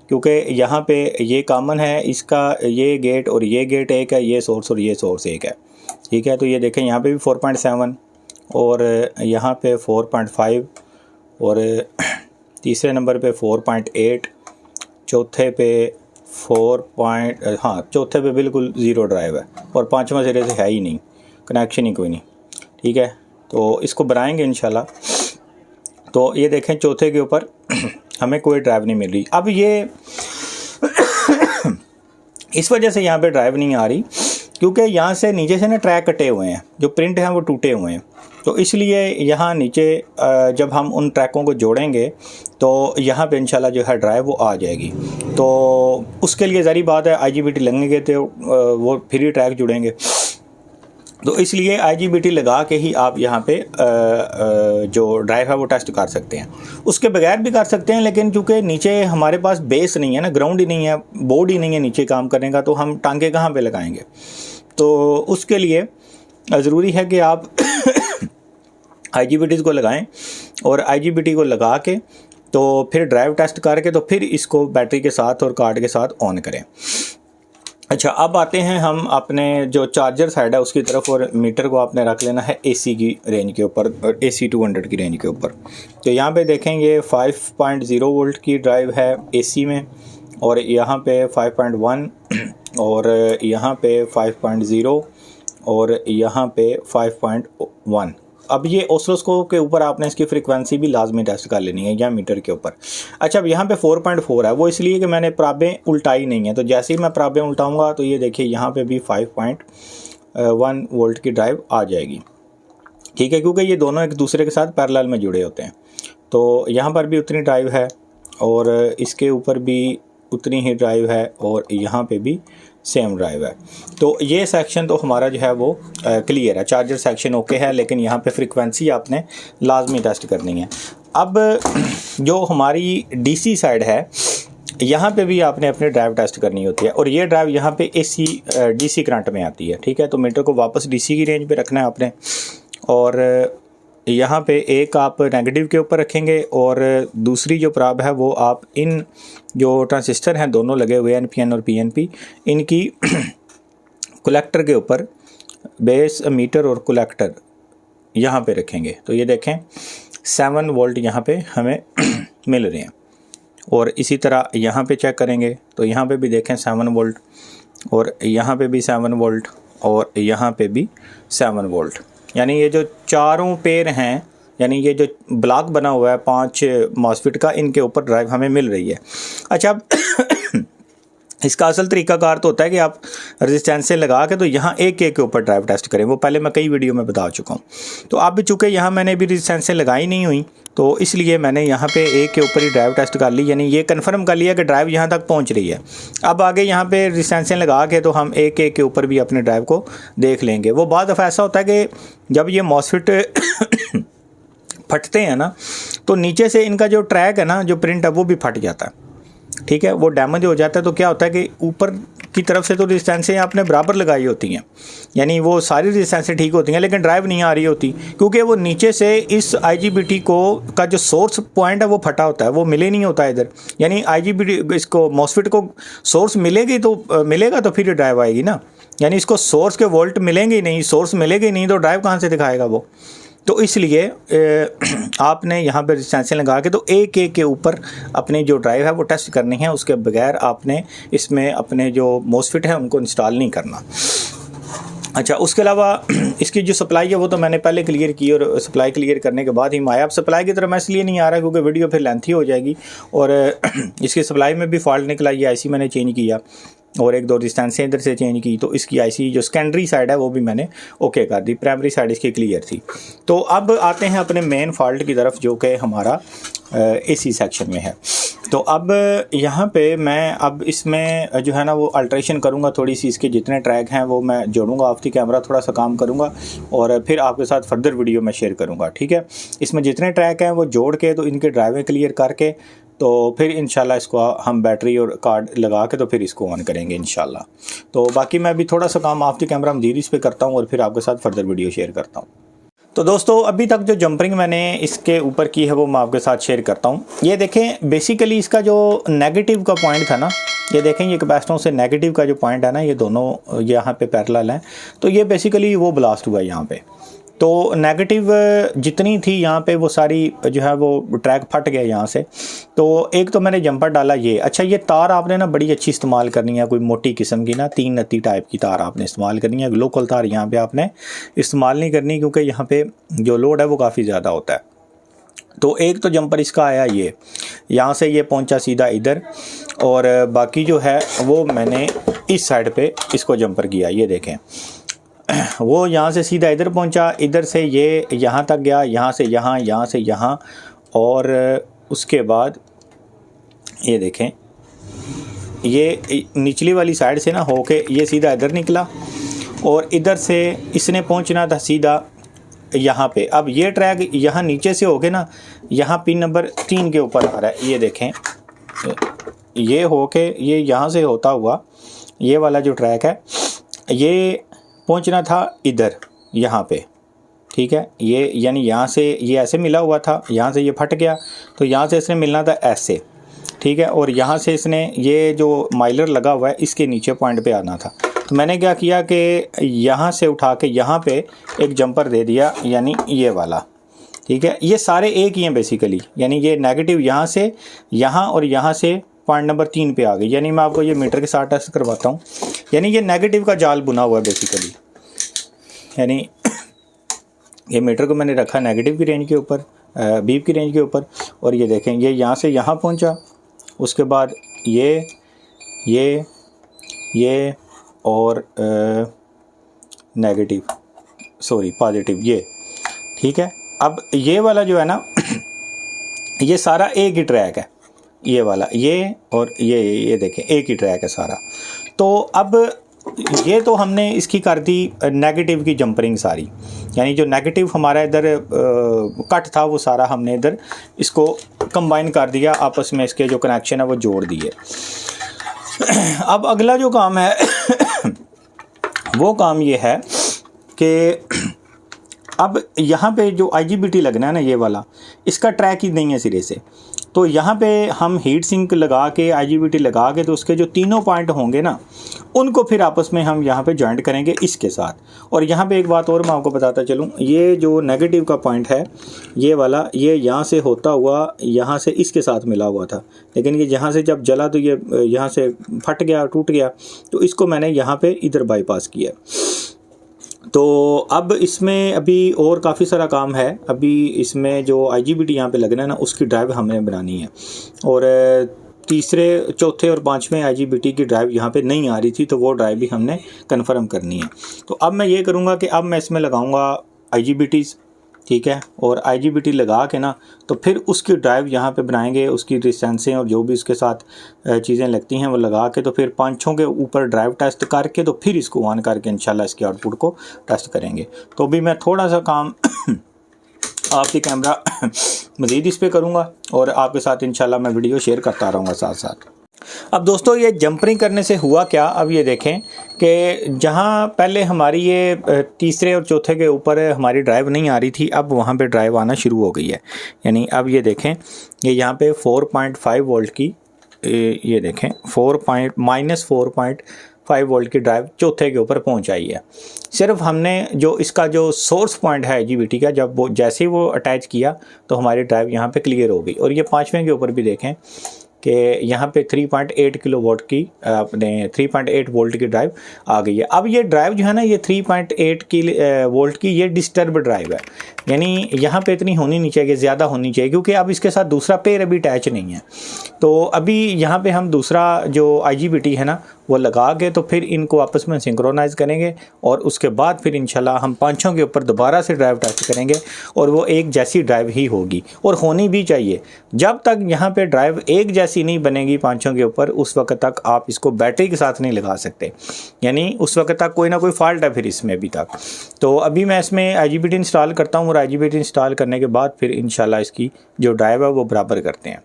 क्योंकि यहाँ पे ये कॉमन है, इसका ये गेट और ये गेट एक है, ये सोर्स और ये सोर्स एक है, ठीक है। तो ये देखें यहाँ पे भी 4.7 और यहाँ पे 4.5 और तीसरे नंबर पे 4.8, चौथे पे चौथे पे बिल्कुल ज़ीरो ड्राइव है, और पाँचवा सिरे से है ही नहीं, कनेक्शन ही कोई नहीं, ठीक है। तो इसको बनाएंगे इंशाल्लाह। तो ये देखें चौथे के ऊपर हमें कोई ड्राइव नहीं मिल रही। अब ये इस वजह से यहाँ पे ड्राइव नहीं आ रही क्योंकि यहाँ से नीचे से ना ट्रैक कटे हुए हैं, जो प्रिंट हैं वो टूटे हुए हैं। तो इसलिए यहाँ नीचे जब हम उन ट्रैकों को जोड़ेंगे तो यहाँ पे इंशाल्लाह जो है ड्राइव वो आ जाएगी। तो उसके लिए ज़ाहिर बात है IGBT लगेंगे तो वो फिर ही ट्रैक जुड़ेंगे। तो इसलिए IGBT लगा के ही आप यहाँ पे जो ड्राइव है वो टेस्ट कर सकते हैं। उसके बगैर भी कर सकते हैं, लेकिन चूँकि नीचे हमारे पास बेस नहीं है ना, ग्राउंड ही नहीं है, बोर्ड ही नहीं है नीचे काम करने का, तो हम टांगे कहाँ पे लगाएंगे। तो उसके लिए ज़रूरी है कि आप IGBTs को लगाएं, और IGBT को लगा के तो फिर ड्राइव टेस्ट करके तो फिर इसको बैटरी के साथ और कार्ड के साथ ऑन करें। अच्छा, अब आते हैं हम अपने जो चार्जर साइड है उसकी तरफ, और मीटर को आपने रख लेना है AC की रेंज के ऊपर, AC 200 की रेंज के ऊपर। तो यहाँ पे देखेंगे 5.0 वोल्ट की ड्राइव है AC में, और यहाँ पे 5.1 और यहाँ पे 5.0 और यहाँ पे 5.1। अब ये ऑसिलोस्कोप के ऊपर आपने इसकी फ्रीक्वेंसी भी लाजमी टेस्ट कर लेनी है, या मीटर के ऊपर। अच्छा, अब यहाँ पे 4.4 है, वो इसलिए कि मैंने प्राबें उल्टाई नहीं है। तो जैसे ही मैं प्राबें उल्टाऊंगा तो ये देखिए यहाँ पे भी 5.1 वोल्ट की ड्राइव आ जाएगी, ठीक है, क्योंकि ये दोनों एक दूसरे के साथ पैरेलल में जुड़े होते हैं। तो यहाँ पर भी उतनी ड्राइव है, और इसके ऊपर भी उतनी ही ड्राइव है, और यहाँ पे भी सेम ड्राइव है। तो ये सेक्शन तो हमारा जो है वो क्लियर है, चार्जर सेक्शन ओके है, लेकिन यहाँ पे फ्रीक्वेंसी आपने लाजमी टेस्ट करनी है। अब जो हमारी DC साइड है, यहाँ पे भी आपने अपने ड्राइव टेस्ट करनी होती है, और ये ड्राइव यहाँ पे AC DC करंट में आती है, ठीक है। तो मीटर को वापस DC की रेंज पे रखना है आपने, और यहाँ पे एक आप नेगेटिव के ऊपर रखेंगे, और दूसरी जो प्राब है वो आप इन जो ट्रांजिस्टर हैं दोनों लगे हुए हैं NPN और PNP, इनकी कलेक्टर के ऊपर बेस मीटर और कलेक्टर यहाँ पे रखेंगे। तो ये देखें 7 वोल्ट यहाँ पे हमें मिल रहे हैं, और इसी तरह यहाँ पे चेक करेंगे तो यहाँ पे भी देखें 7 वोल्ट, और यहाँ पे भी 7 वोल्ट, और यहाँ पे भी 7 वोल्ट। यानी ये जो चारों पेयर हैं, यानी ये जो ब्लॉक बना हुआ है 5 मॉसफेट का, इनके ऊपर ड्राइव हमें मिल रही है। अच्छा, अब इसका असल तरीकाकार तो होता है कि आप रेजिस्टेंसें लगा के तो यहाँ एक के ऊपर ड्राइव टेस्ट करें, वो पहले मैं कई वीडियो में बता चुका हूँ। तो अब चूँकि यहाँ मैंने भी रेजिस्टेंसें लगाई नहीं हुई, तो इसलिए मैंने यहाँ पे एक के ऊपर ही ड्राइव टेस्ट कर ली, यानी ये कंफर्म कर लिया कि ड्राइव यहाँ तक पहुँच रही है। अब आगे यहाँ पे रेजिस्टेंसें लगा के तो हम एक के ऊपर भी अपने ड्राइव को देख लेंगे। वो बाद दफ़ा ऐसा होता है कि जब ये मॉसफेट फटते हैं ना, तो नीचे से इनका जो ट्रैक है ना, जो प्रिंट है वो भी फट जाता है, ठीक है, वो डैमेज हो जाता है। तो क्या होता है कि ऊपर की तरफ से तो रेजिस्टेंसें आपने बराबर लगाई होती हैं, यानी वो सारी रेजिस्टेंसें ठीक होती हैं, लेकिन ड्राइव नहीं आ रही होती, क्योंकि वो नीचे से इस IGBT को का जो सोर्स पॉइंट है वो फटा होता है, वो मिले नहीं होता इधर। यानी IGBT इसको मॉसफेट को सोर्स मिलेगा तो फिर ड्राइव आएगी ना, यानी इसको सोर्स के वोल्ट मिलेंगे ही नहीं, सोर्स मिलेंगे ही नहीं तो ड्राइव कहाँ से दिखाएगा वो। तो इसलिए आपने यहाँ पे रेजिस्टेंसें लगा के तो एक के ऊपर अपनी जो ड्राइव है वो टेस्ट करनी है, उसके बगैर आपने इसमें अपने जो मॉसफेट है उनको इंस्टॉल नहीं करना। अच्छा, उसके अलावा इसकी जो सप्लाई है वो तो मैंने पहले क्लियर की, और सप्लाई क्लियर करने के बाद ही मैं आया। अब सप्लाई की तरफ मैं इसलिए नहीं आ रहा क्योंकि वीडियो फिर लेंथी हो जाएगी, और इसकी सप्लाई में भी फॉल्ट निकला, ये IC मैंने चेंज किया। और एक दो डिस्टेंसें इधर से चेंज की, तो इसकी आईसी जो सेकेंडरी साइड है वो भी मैंने ओके कर दी, प्राइमरी साइड इसकी क्लियर थी। तो अब आते हैं अपने मेन फॉल्ट की तरफ जो कि हमारा एसी सेक्शन में है। तो अब यहाँ पे मैं अब इसमें जो है ना वो अल्ट्रेशन करूँगा, थोड़ी सी इसके जितने ट्रैक हैं वो मैं जोड़ूंगा, ऑफ द कैमरा थोड़ा सा काम करूँगा और फिर आपके साथ फर्दर वीडियो में शेयर करूँगा, ठीक है। इसमें जितने ट्रैक हैं वो जोड़ के, तो इनके ड्राइवें क्लियर करके, तो फिर इंशाल्लाह इसको हम बैटरी और कार्ड लगा के तो फिर इसको ऑन करेंगे इंशाल्लाह। तो बाकी मैं अभी थोड़ा सा काम ऑफ द कैमरा मज़ीद इस पे करता हूँ और फिर आपके साथ फर्दर वीडियो शेयर करता हूँ। तो दोस्तों अभी तक जो जंपरिंग मैंने इसके ऊपर की है वो मैं आपके साथ शेयर करता हूँ। ये देखें, बेसिकली इसका जो नेगेटिव का पॉइंट था ना, ये देखें ये कैपेसिटर से नेगेटिव का जो पॉइंट है ना, ये दोनों यहाँ पे पैरेलल हैं, तो ये बेसिकली वो ब्लास्ट हुआ यहाँ पे। तो नेगेटिव जितनी थी यहाँ पे वो सारी जो है वो ट्रैक फट गया यहाँ से। तो एक तो मैंने जंपर डाला ये। अच्छा, ये तार आपने ना बड़ी अच्छी इस्तेमाल करनी है, कोई मोटी किस्म की ना 3 नत्ती टाइप की तार आपने इस्तेमाल करनी है। लोकल तार यहाँ पे आपने इस्तेमाल नहीं करनी, क्योंकि यहाँ पे जो लोड है वो काफ़ी ज़्यादा होता है। तो एक तो जंपर इसका आया ये, यहाँ से ये पहुँचा सीधा इधर, और बाकी जो है वो मैंने इस साइड पे इसको जंपर किया। ये देखें, वो यहाँ से सीधा इधर पहुँचा, इधर से ये यहाँ तक गया, यहाँ से यहाँ, यहाँ से यहाँ, और उसके बाद ये देखें ये निचली वाली साइड से ना होके ये सीधा इधर निकला, और इधर से इसने पहुँचना था सीधा यहाँ पे। अब ये ट्रैक यहाँ नीचे से होके ना यहाँ पिन नंबर 3 के ऊपर आ रहा है। ये देखें, ये होके ये यहाँ से होता हुआ ये वाला जो ट्रैक है ये पहुंचना था इधर यहाँ पे, ठीक है। ये यानी यहाँ से ये ऐसे मिला हुआ था, यहाँ से ये फट गया, तो यहाँ से इसने मिलना था ऐसे, ठीक है। और यहाँ से इसने ये जो माइलर लगा हुआ है इसके नीचे पॉइंट पे आना था। तो मैंने क्या किया कि यहाँ से उठा के यहाँ पे एक जंपर दे दिया, यानी ये वाला, ठीक है। ये सारे एक ही हैं बेसिकली, यानी ये नेगेटिव यहाँ से यहाँ और यहाँ से पॉइंट नंबर 3 पे आ गई। यानी मैं आपको ये मीटर के साथ टेस्ट करवाता हूँ। यानी ये नेगेटिव का जाल बुना हुआ है बेसिकली, यानी ये मीटर को मैंने रखा नेगेटिव की रेंज के ऊपर, बीप की रेंज के ऊपर, और ये देखें ये यहाँ से यहाँ पहुँचा, उसके बाद ये और नेगेटिव सॉरी पॉजिटिव ये, ठीक है। अब ये वाला जो है ना ये सारा एक ही ट्रैक है, ये वाला ये और ये देखें एक ही ट्रैक है सारा। तो अब ये तो हमने इसकी कर दी नेगेटिव की जंपरिंग सारी, यानी जो नेगेटिव हमारा इधर कट था वो सारा हमने इधर इसको कंबाइन कर दिया, आपस में इसके जो कनेक्शन है वो जोड़ दिए। अब अगला जो काम है वो काम ये है कि अब यहाँ पे जो IGBT लगना है ना ये वाला, इसका ट्रैक ही नहीं है सिरे से। तो यहाँ पे हम हीट सिंक लगा के IGBT लगा के, तो उसके जो तीनों पॉइंट होंगे ना उनको फिर आपस में हम यहाँ पे जॉइंट करेंगे इसके साथ। और यहाँ पे एक बात और मैं आपको बताता चलूँ, ये जो नेगेटिव का पॉइंट है ये वाला, ये यहाँ से होता हुआ यहाँ से इसके साथ मिला हुआ था, लेकिन ये यहाँ से जब जला तो ये यहाँ से फट गया, टूट गया, तो इसको मैंने यहाँ पे इधर बाईपास किया। तो अब इसमें अभी और काफ़ी सारा काम है। अभी इसमें जो IGBT यहाँ पे लगना है ना उसकी ड्राइव हमने बनानी है, और तीसरे चौथे और पांचवें IGBT की ड्राइव यहाँ पे नहीं आ रही थी, तो वो ड्राइव भी हमने कन्फर्म करनी है। तो अब मैं ये करूँगा कि अब मैं इसमें लगाऊँगा IGBTs, ठीक है, और IGBT लगा के ना तो फिर उसकी ड्राइव यहाँ पे बनाएंगे, उसकी डिस्टेंसें और जो भी उसके साथ चीज़ें लगती हैं वो लगा के, तो फिर 5-6 के ऊपर ड्राइव टेस्ट करके तो फिर इसको ऑन करके इंशाल्लाह इसके आउटपुट को टेस्ट करेंगे। तो अभी मैं थोड़ा सा काम आपकी कैमरा मज़ीद इस पर करूँगा और आपके साथ इंशाल्लाह मैं वीडियो शेयर करता रहूँगा साथ साथ। अब दोस्तों ये जंपरिंग करने से हुआ क्या, अब ये देखें कि जहाँ पहले हमारी ये तीसरे और चौथे के ऊपर हमारी ड्राइव नहीं आ रही थी, अब वहाँ पे ड्राइव आना शुरू हो गई है। यानी अब ये देखें ये यहाँ पे 4.5 वोल्ट की ये देखें -4.5 वोल्ट की ड्राइव चौथे के ऊपर पहुँच आई है। सिर्फ हमने जो इसका जो सोर्स पॉइंट है IGBT का, जब वो जैसे ही वो अटैच किया तो हमारी ड्राइव यहाँ पे क्लियर हो गई। और ये 5वें के ऊपर भी देखें कि यहाँ पे 3.8 किलोवाट की अपने 3.8 वोल्ट की ड्राइव आ गई है। अब ये ड्राइव जो है ना, ये 3.8 वोल्ट की ये डिस्टर्ब ड्राइव है, यानी यहाँ पे इतनी होनी नहीं चाहिए, ज़्यादा होनी चाहिए, क्योंकि अब इसके साथ दूसरा पेयर अभी अटैच नहीं है। तो अभी यहाँ पे हम दूसरा जो IGBT है ना वो लगा के तो फिर इनको आपस में सिंक्रोनाइज़ करेंगे और उसके बाद फिर इंशाल्लाह हम पांचों के ऊपर दोबारा से ड्राइव टेस्ट करेंगे और वो एक जैसी ड्राइव ही होगी और होनी भी चाहिए। जब तक यहाँ पे ड्राइव एक जैसी नहीं बनेगी पांचों के ऊपर, उस वक्त तक आप इसको बैटरी के साथ नहीं लगा सकते, यानी उस वक्त तक कोई ना कोई फॉल्ट है फिर इसमें अभी तक। तो अभी मैं इसमें IGBT इंस्टॉल करता हूँ और IGBT इंस्टॉल करने के बाद फिर इंशाल्लाह इसकी जो ड्राइव है वो बराबर करते हैं।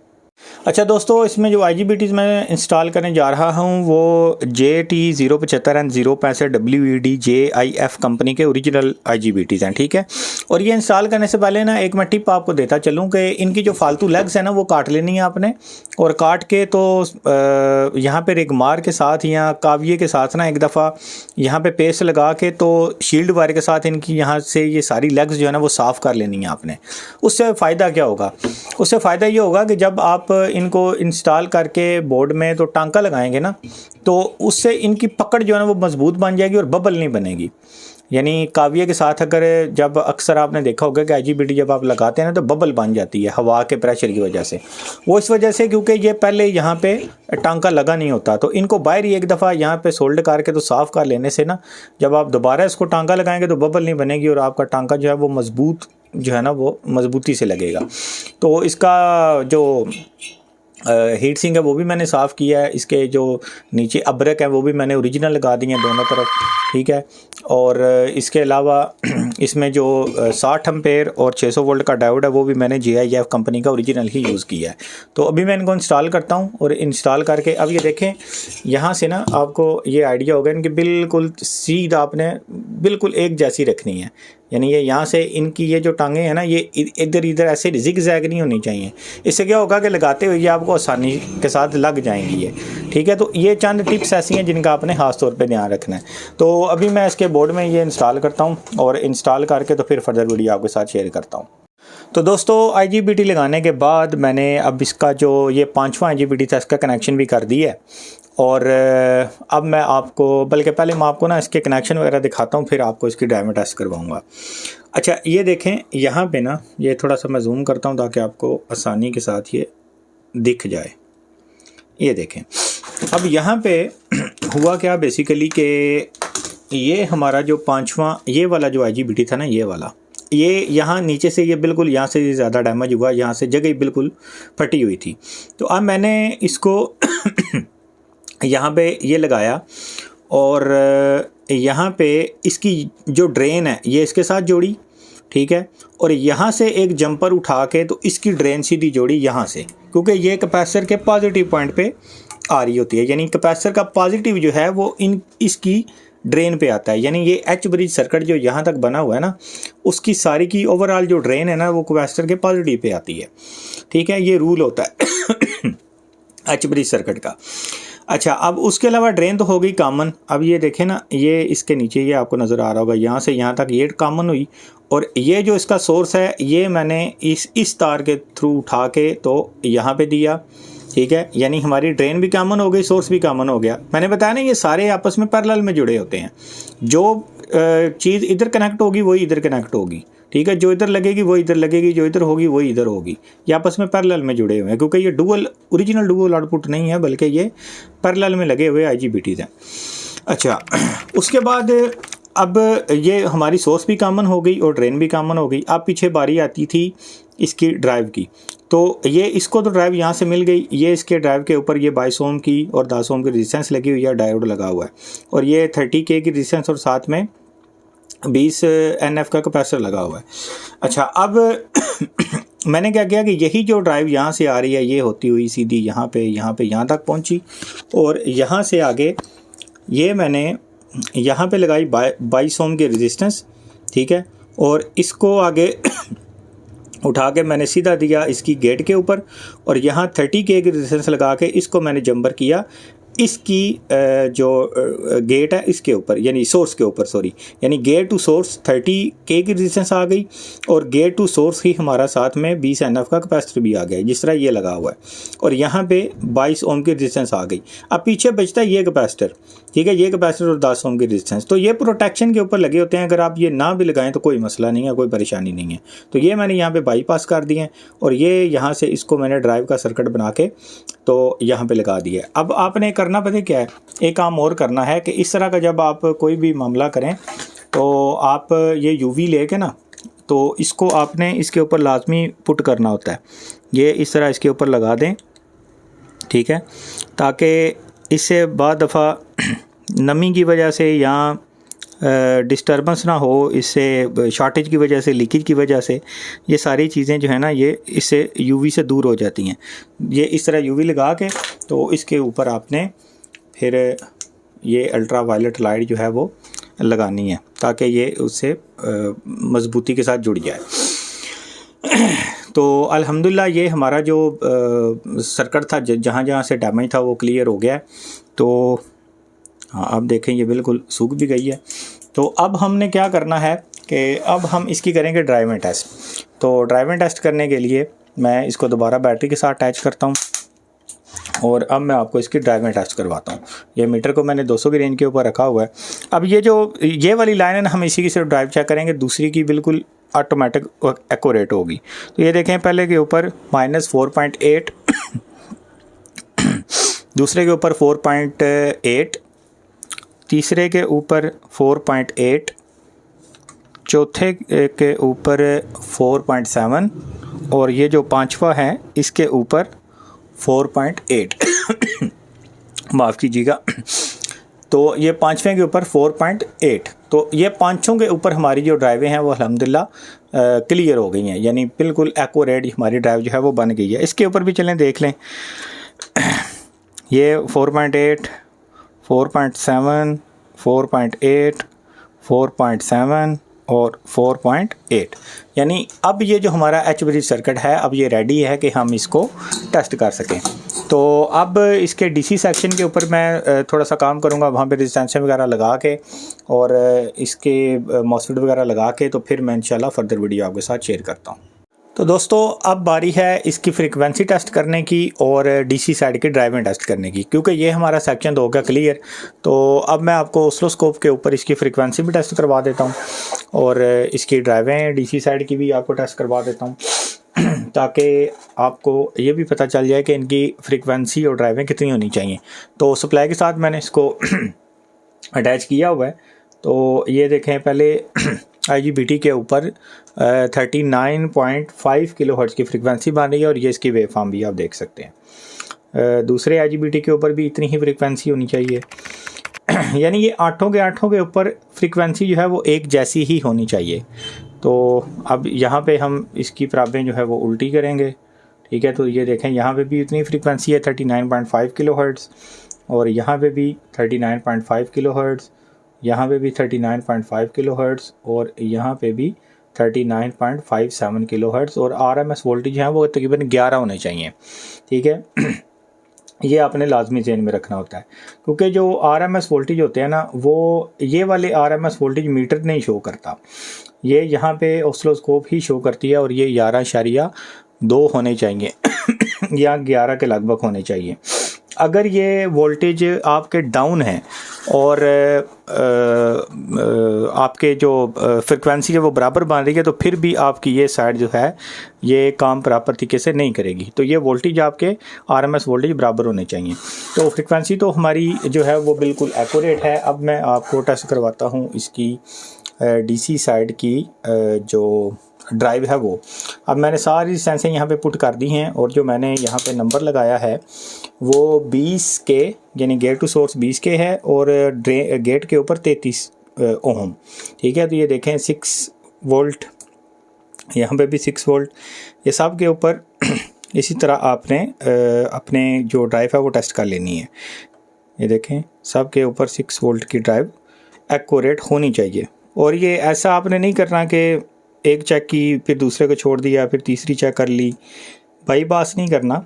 अच्छा दोस्तों, इसमें जो IGBTs मैं इंस्टॉल करने जा रहा हूँ वो JT075N 065 WEDJIF कंपनी के ओरिजिनल IGBTs हैं, ठीक है। और ये इंस्टॉल करने से पहले ना एक मैं टिप आपको देता चलूँ कि इनकी जो फालतू लेग्स है ना वो काट लेनी है आपने, और काट के तो यहाँ पे रेगमार के साथ या काविये के साथ ना एक दफ़ा यहाँ पे पेस्ट लगा के तो शील्ड वायर के साथ इनकी यहाँ से ये सारी लेग्स जो है ना वो साफ़ कर लेनी है आपने। उससे फ़ायदा क्या होगा? उससे फ़ायदा ये होगा कि जब आप इनको इंस्टॉल करके बोर्ड में तो टांका लगाएंगे ना, तो उससे इनकी पकड़ जो है ना वो मजबूत बन जाएगी और बबल नहीं बनेगी। यानी काविये के साथ अगर जब अक्सर आपने देखा होगा कि IGBT जब आप लगाते हैं ना तो बबल बन जाती है हवा के प्रेशर की वजह से। वो इस वजह से क्योंकि ये पहले यहाँ पे टांका लगा नहीं होता, तो इनको बाहर ही एक दफ़ा यहाँ पे सोल्ड करके तो साफ़ कर लेने से ना जब आप दोबारा इसको टांका लगाएंगे तो बबल नहीं बनेगी और आपका टांका जो है वो मजबूत जो है ना वो मजबूती से लगेगा। तो इसका जो हीट सिंक है वो भी मैंने साफ़ किया है, इसके जो नीचे अब्रक है वो भी मैंने ओरिजिनल लगा दिए हैं दोनों तरफ, ठीक है। और इसके अलावा इसमें जो 60 एम्पेयर और 600 वोल्ट का डायोड है वो भी मैंने JIF कंपनी का ओरिजिनल ही यूज़ किया है। तो अभी मैं इनको इंस्टॉल करता हूँ और इंस्टॉल करके अब ये देखें यहाँ से ना आपको ये आइडिया होगा इनकी बिल्कुल सीधा आपने बिल्कुल एक जैसी रखनी है, यानी ये यहाँ से इनकी ये जो टांगे हैं ना ये इधर इधर ऐसे जिग जैग नहीं होनी चाहिए। इससे क्या होगा कि लगाते हुए ये आपको आसानी के साथ लग जाएंगी ये, ठीक है। तो ये चंद टिप्स ऐसी हैं जिनका आपने ख़ास तौर पे ध्यान रखना है। तो अभी मैं इसके बोर्ड में ये इंस्टॉल करता हूँ और इंस्टॉल करके तो फिर फर्दर वीडियो आपके साथ शेयर करता हूँ। तो दोस्तों IGBT लगाने के बाद मैंने अब इसका जो ये 5वां IGBT था इसका कनेक्शन भी कर दिया है और अब मैं आपको बल्कि पहले मैं आपको ना इसके कनेक्शन वगैरह दिखाता हूँ, फिर आपको इसकी ड्राइव टेस्ट करवाऊँगा। अच्छा ये देखें यहाँ पे ना ये थोड़ा सा मैं जूम करता हूँ ताकि आपको आसानी के साथ ये दिख जाए। ये देखें अब यहाँ पे हुआ क्या बेसिकली कि ये हमारा जो 5वां ये वाला जो IGBT था ना ये वाला, ये यहाँ नीचे से ये बिल्कुल यहाँ से ज़्यादा डैमेज हुआ, यहाँ से जगह बिल्कुल फटी हुई थी। तो अब मैंने इसको यहाँ पे ये लगाया और यहाँ पे इसकी जो ड्रेन है ये इसके साथ जोड़ी, ठीक है। और यहाँ से एक जंपर उठा के तो इसकी ड्रेन सीधी जोड़ी यहाँ से, क्योंकि ये कैपेसिटर के पॉजिटिव पॉइंट पे आ रही होती है, यानी कैपेसिटर का पॉजिटिव जो है वो इसकी ड्रेन पे आता है। यानी ये H ब्रिज सर्किट जो यहाँ तक बना हुआ है ना उसकी सारी की ओवरऑल जो ड्रेन है ना वो कैपेसिटर के पॉजिटिव पे आती है, ठीक है। ये रूल होता है H ब्रिज सर्किट का। अच्छा अब उसके अलावा ड्रेन तो हो गई कॉमन। अब ये देखें ना ये इसके नीचे ये आपको नज़र आ रहा होगा यहाँ से यहाँ तक ये कॉमन हुई और ये जो इसका सोर्स है ये मैंने इस तार के थ्रू उठा के तो यहाँ पे दिया, ठीक है। यानी हमारी ड्रेन भी कॉमन हो गई, सोर्स भी कॉमन हो गया। मैंने बताया ना ये सारे आपस में पैरेलल में जुड़े होते हैं, जो चीज़ इधर कनेक्ट होगी वही इधर कनेक्ट होगी, ठीक है। जो इधर लगेगी वो इधर लगेगी, जो इधर होगी वही इधर होगी। ये आपस में पैरेलल में जुड़े हुए हैं क्योंकि ये ओरिजिनल डुअल आउटपुट नहीं है बल्कि ये पैरेलल में लगे हुए IGBTs हैं। अच्छा उसके बाद अब ये हमारी सोर्स भी कॉमन हो गई और ड्रेन भी कॉमन हो गई। अब पीछे बारी आती थी इसकी ड्राइव की, तो ये इसको तो ड्राइव यहाँ से मिल गई। ये इसके ड्राइव के ऊपर ये 22 ओम की और 10 ओम की रेजिस्टेंस लगी हुई है, डायोड लगा हुआ है और ये 30K की रेजिस्टेंस और साथ में 20 NF का कैपेसिटर लगा हुआ है। अच्छा अब मैंने क्या किया कि यही जो ड्राइव यहाँ से आ रही है ये होती हुई सीधी यहाँ तक पहुँची और यहाँ से आगे ये मैंने यहाँ पे लगाई 22 ओम की रेजिस्टेंस, ठीक है। और इसको आगे उठा के मैंने सीधा दिया इसकी गेट के ऊपर और यहाँ 30K की रेजिस्टेंस लगा के इसको मैंने जंपर किया इसकी जो गेट है इसके ऊपर यानी सोर्स के ऊपर, सॉरी, यानी गेट टू सोर्स 30K की रेजिस्टेंस आ गई और गेट टू सोर्स ही हमारा साथ में 20 NF का कैपेसिटर भी आ गया जिस तरह ये लगा हुआ है, और यहाँ पे 22 ओम की रेजिस्टेंस आ गई। अब पीछे बचता है ये कैपेसिटर, ठीक है, ये कैपेसिटर और 10 ओम की रेजिस्टेंस। तो ये प्रोटेक्शन के ऊपर लगे होते हैं, अगर आप ये ना भी लगाएं तो कोई मसला नहीं है, कोई परेशानी नहीं है। तो ये मैंने यहाँ पे बाईपास कर दिए हैं और ये यहाँ से इसको मैंने ड्राइव का सर्किट बना के तो यहाँ पे लगा दिया है। अब आपने करना पता क्या है, एक काम और करना है कि इस तरह का जब आप कोई भी मामला करें तो आप ये यूवी लेके ना, तो इसको आपने इसके ऊपर लाजमी पुट करना होता है। ये इस तरह इसके ऊपर लगा दें, ठीक है, ताकि इससे बाद दफ़ा नमी की वजह से या डिस्टर्बेंस ना हो, इससे शॉर्टेज की वजह से, लीकेज की वजह से ये सारी चीज़ें जो है ना ये इससे यूवी से दूर हो जाती हैं। ये इस तरह यूवी लगा के तो इसके ऊपर आपने फिर ये अल्ट्रा वायलेट लाइट जो है वो लगानी है ताकि ये उससे मज़बूती के साथ जुड़ जाए। तो अल्हम्दुलिल्लाह ये हमारा जो सर्किट था जहाँ जहाँ से डैमेज था वो क्लियर हो गया। तो हाँ, अब देखें ये बिल्कुल सूख भी गई है। तो अब हमने क्या करना है कि अब हम इसकी करेंगे ड्राइविंग टेस्ट। तो ड्राइविंग टेस्ट करने के लिए मैं इसको दोबारा बैटरी के साथ अटैच करता हूँ और अब मैं आपको इसकी ड्राइविंग टेस्ट करवाता हूँ। ये मीटर को मैंने 200 की रेंज के ऊपर रखा हुआ है। अब ये वाली लाइन है ना, हम इसी की सिर्फ ड्राइव चेक करेंगे, दूसरी की बिल्कुल ऑटोमेटिक एक्यूरेट होगी। तो ये देखें, पहले के ऊपर -4.8 दूसरे के ऊपर 4.8, तीसरे के ऊपर 4.8, चौथे के ऊपर 4.7 और ये जो पांचवा है इसके ऊपर 4.8 माफ़ कीजिएगा। तो ये पांचवें के ऊपर 4.8। तो ये पांचों के ऊपर हमारी जो ड्राइवें हैं वो अल्हम्दुलिल्लाह क्लियर हो गई हैं, यानी बिल्कुल एक्यूरेट हमारी ड्राइव जो है वो बन गई है। इसके ऊपर भी चलें देख लें, ये 4.8, 4.7, 4.8, 4.7 और 4.8, यानी अब ये जो हमारा एच ब्रिज सर्किट है अब ये रेडी है कि हम इसको टेस्ट कर सकें। तो अब इसके डीसी सेक्शन के ऊपर मैं थोड़ा सा काम करूंगा, वहाँ पे रेजिस्टेंस वगैरह लगा के और इसके मॉसफेट वगैरह लगा के तो फिर मैं इंशाल्लाह फर्दर वीडियो आपके साथ शेयर करता हूँ। तो दोस्तों अब बारी है इसकी फ्रीक्वेंसी टेस्ट करने की और डीसी साइड की ड्राइविंग टेस्ट करने की, क्योंकि ये हमारा सेक्शन तो हो गया क्लियर। तो अब मैं आपको ऑसिलोस्कोप के ऊपर इसकी फ्रीक्वेंसी भी टेस्ट करवा देता हूँ और इसकी ड्राइवें डीसी साइड की भी आपको टेस्ट करवा देता हूँ ताकि आपको ये भी पता चल जाए कि इनकी फ्रीक्वेंसी और ड्राइवें कितनी होनी चाहिए। तो सप्लाई के साथ मैंने इसको अटैच किया हुआ है। तो ये देखें, पहले IGBT के ऊपर 39.5 किलोहर्ट्ज़ की फ्रीक्वेंसी बन रही है और ये इसकी वेव फॉर्म भी आप देख सकते हैं। दूसरे IGBT के ऊपर भी इतनी ही फ्रीक्वेंसी होनी चाहिए यानी ये आठों के ऊपर फ्रीक्वेंसी जो है वो एक जैसी ही होनी चाहिए। तो अब यहाँ पे हम इसकी प्रावें जो है वो उल्टी करेंगे, ठीक है। तो ये देखें, यहाँ पे भी इतनी फ्रीक्वेंसी है 39.5 किलोहर्ट्ज़ और यहाँ पे भी 39.5 किलोहर्ट्ज़, यहाँ पे भी 39.5 किलोहर्ट्ज़ और यहाँ पे भी 39.57 किलोहर्ट्ज़ और RMS वोल्टेज हैं वो तकरीबन 11 होने चाहिए, ठीक है। ये आपने लाजमी ज़हन में रखना होता है, क्योंकि जो RMS वोल्टेज होते हैं ना वो ये वाले RMS वोल्टेज मीटर नहीं शो करता, ये यहाँ पे ऑसिलोस्कोप ही शो करती है और ये 11.2 होने चाहिए या 11 के लगभग होने चाहिए। अगर ये वोल्टेज आपके डाउन है और आपके जो फ्रिक्वेंसी है वो बराबर बन रही है तो फिर भी आपकी ये साइड जो है ये काम प्रॉपर तरीके से नहीं करेगी। तो ये वोल्टेज आपके RMS वोल्टेज बराबर होने चाहिए। तो फ्रिक्वेंसी तो हमारी जो है वो बिल्कुल एक्यूरेट है। अब मैं आपको टेस्ट करवाता हूँ इसकी DC साइड की जो ड्राइव है वो। अब मैंने सारी सेंसें यहाँ पे पुट कर दी हैं और जो मैंने यहाँ पे नंबर लगाया है वो 20K यानी गेट टू सोर्स 20K है और गेट के ऊपर 33 ओम, ठीक है। तो ये देखें 6 वोल्ट, यहाँ पे भी 6 वोल्ट, ये सब के ऊपर इसी तरह आपने अपने जो ड्राइव है वो टेस्ट कर लेनी है। ये देखें, सब के ऊपर 6 वोल्ट की ड्राइव एक्यूरेट होनी चाहिए। और ये ऐसा आपने नहीं करना कि एक चेक की फिर दूसरे को छोड़ दिया फिर तीसरी चेक कर ली, बाईपास नहीं करना,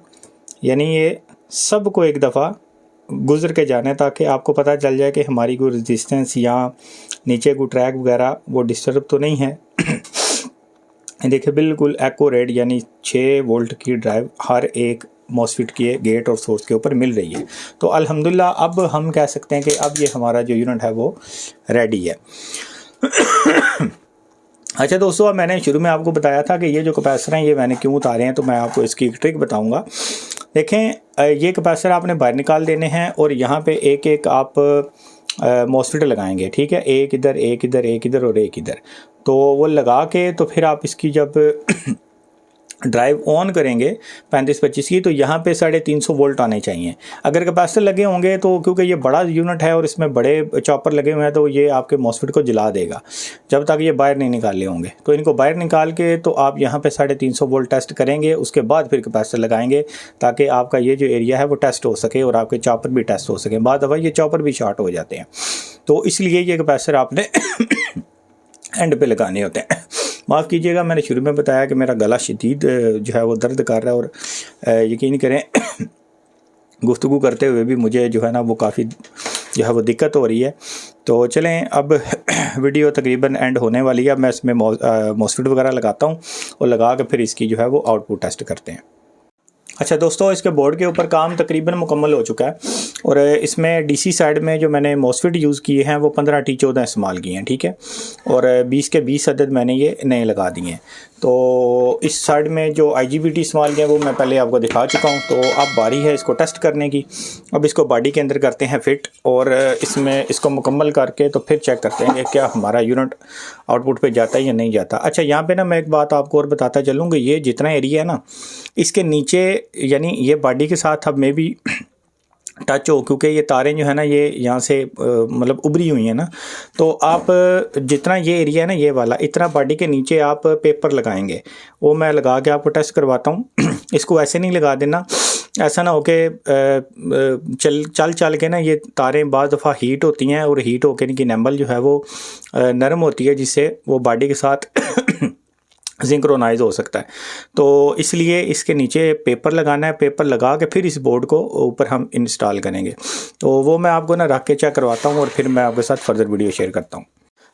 यानी ये सब को एक दफ़ा गुजर के जाना है ताकि आपको पता चल जाए कि हमारी कोई रेजिस्टेंस या नीचे कोई ट्रैक वगैरह वो डिस्टर्ब तो नहीं है। देखिए बिल्कुल एक्यूरेट यानी 6 वोल्ट की ड्राइव हर एक मॉसफेट के गेट और सोर्स के ऊपर मिल रही है। तो अल्हम्दुलिल्लाह अब हम कह सकते हैं कि अब ये हमारा जो यूनिट है वो रेडी है। अच्छा दोस्तों, अब मैंने शुरू में आपको बताया था कि ये जो कैपेसिटर हैं ये मैंने क्यों उतारे हैं, तो मैं आपको इसकी एक ट्रिक बताऊंगा। देखें, ये कैपेसिटर आपने बाहर निकाल देने हैं और यहाँ पे एक एक आप मॉसफेट लगाएंगे, ठीक है, एक इधर एक इधर एक इधर और एक इधर। तो वो लगा के तो फिर आप इसकी जब ड्राइव ऑन करेंगे 35-25 की, तो यहाँ पे 350 वोल्ट आने चाहिए। अगर कैपेसिटर लगे होंगे तो क्योंकि ये बड़ा यूनिट है और इसमें बड़े चॉपर लगे हुए हैं तो ये आपके मॉसफेट को जला देगा जब तक ये बाहर नहीं निकाले होंगे। तो इनको बाहर निकाल के तो आप यहाँ पे 350 वोल्ट टेस्ट करेंगे, उसके बाद फिर कैपेसिटर लगाएंगे ताकि आपका ये जो एरिया है वो टेस्ट हो सके और आपके चॉपर भी टेस्ट हो सके। बाद दफ़ा ये चॉपर भी शॉर्ट हो जाते हैं, तो इसलिए ये कैपेसिटर आपने एंड पे लगाने होते हैं। माफ़ कीजिएगा, मैंने शुरू में बताया कि मेरा गला शदीद जो है वो दर्द कर रहा है और यकीन करें गुफ्तगू करते हुए भी मुझे जो है ना वो काफ़ी जो है वो दिक्कत हो रही है। तो चलें, अब वीडियो तकरीबन एंड होने वाली है। मैं इसमें मॉसफेट वगैरह लगाता हूँ और लगा के फिर इसकी जो है वो आउटपुट टेस्ट करते हैं। अच्छा दोस्तों, इसके बोर्ड के ऊपर काम तकरीबन मुकम्मल हो चुका है और इसमें डीसी साइड में जो मैंने मॉसफेट यूज़ किए हैं वो 15T14 इस्तेमाल किए हैं, ठीक है, और 20 के 20 अदद मैंने ये नए लगा दिए हैं। तो इस साइड में जो IGBT इस्तेमाल किया वो मैं पहले आपको दिखा चुका हूँ। तो अब बारी है इसको टेस्ट करने की। अब इसको बॉडी के अंदर करते हैं फिट और इसमें इसको मुकम्मल करके तो फिर चेक करते हैं कि क्या हमारा यूनिट आउटपुट पे जाता है या नहीं जाता। अच्छा, यहाँ पे ना मैं एक बात आपको और बताता चलूँगा, ये जितना एरिया है ना इसके नीचे यानी ये बॉडी के साथ अब मे भी टच हो, क्योंकि ये तारें जो है ना ये यहाँ से मतलब उभरी हुई हैं ना, तो आप जितना ये एरिया है ना ये वाला इतना बॉडी के नीचे आप पेपर लगाएंगे, वो मैं लगा के आपको टेस्ट करवाता हूँ। इसको ऐसे नहीं लगा देना, ऐसा ना हो के चल के ना ये तारें बाज़ दफ़ा हीट होती हैं और हीट होकर इनकी नैम्बल जो है वो नरम होती है जिससे वो बॉडी के साथ सिंक्रोनाइज हो सकता है। तो इसलिए इसके नीचे पेपर लगाना है, पेपर लगा के फिर इस बोर्ड को ऊपर हम इंस्टॉल करेंगे। तो वो मैं आपको ना रख के चेक करवाता हूँ और फिर मैं आपके साथ फर्दर वीडियो शेयर करता हूँ।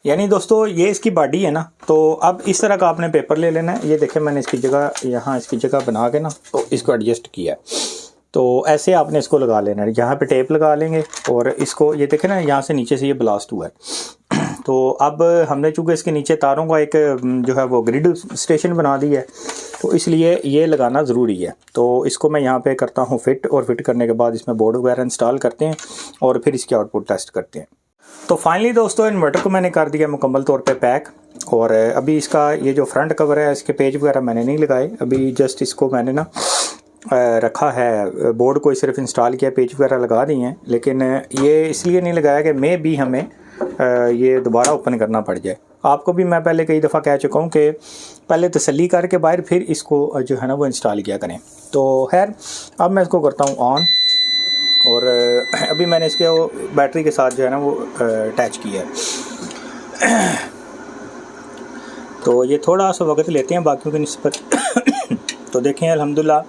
यानी दोस्तों ये इसकी बॉडी है ना, तो अब इस तरह का आपने पेपर ले लेना है। ये देखें मैंने इसकी जगह यहाँ इसकी जगह बना के ना तो इसको एडजस्ट किया है। तो ऐसे आपने इसको लगा लेना है, यहाँ पे टेप लगा लेंगे और इसको ये देखें ना यहाँ से नीचे से ये ब्लास्ट हुआ है। तो अब हमने चूँकि इसके नीचे तारों का एक जो है वो ग्रिड स्टेशन बना दी है, तो इसलिए ये लगाना ज़रूरी है। तो इसको मैं यहाँ पे करता हूँ फिट, और फिट करने के बाद इसमें बोर्ड वगैरह इंस्टॉल करते हैं और फिर इसकी आउटपुट टेस्ट करते हैं। तो फाइनली दोस्तों इन्वर्टर को मैंने कर दिया मुकम्मल तौर पे पैक, और अभी इसका ये जो फ्रंट कवर है इसके पेज वगैरह मैंने नहीं लगाए, अभी जस्ट इसको मैंने ना रखा है, बोर्ड को सिर्फ इंस्टॉल किया, पेज वगैरह लगा दिए हैं। लेकिन ये इसलिए नहीं लगाया कि मे भी हमें ये दोबारा ओपन करना पड़ जाए। आपको भी मैं पहले कई दफ़ा कह चुका हूँ कि पहले तसल्ली करके बाहर फिर इसको जो है ना वो इंस्टॉल किया करें। तो खैर अब मैं इसको करता हूँ ऑन, और अभी मैंने इसके वो बैटरी के साथ जो है ना वो अटैच किया है। तो ये थोड़ा सा वक्त लेते हैं बाकियों की निस्बत। तो देखें अल्हम्दुलिल्लाह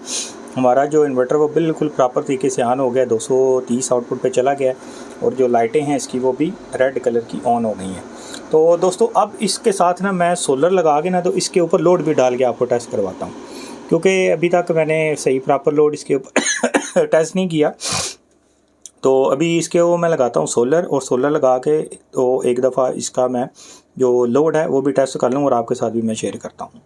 हमारा जो इन्वर्टर वो बिल्कुल प्रॉपर तरीके से ऑन हो गया, 230 आउटपुट पे चला गया, और जो लाइटें हैं इसकी वो भी रेड कलर की ऑन हो गई हैं। तो दोस्तों अब इसके साथ ना मैं सोलर लगा के ना तो इसके ऊपर लोड भी डाल के आपको टेस्ट करवाता हूँ, क्योंकि अभी तक मैंने सही प्रॉपर लोड इसके ऊपर टेस्ट नहीं किया। तो अभी इसके वो मैं लगाता हूँ सोलर, और सोलर लगा के तो एक दफ़ा इसका मैं जो लोड है वो भी टेस्ट कर लूँ और आपके साथ भी मैं शेयर करता हूँ।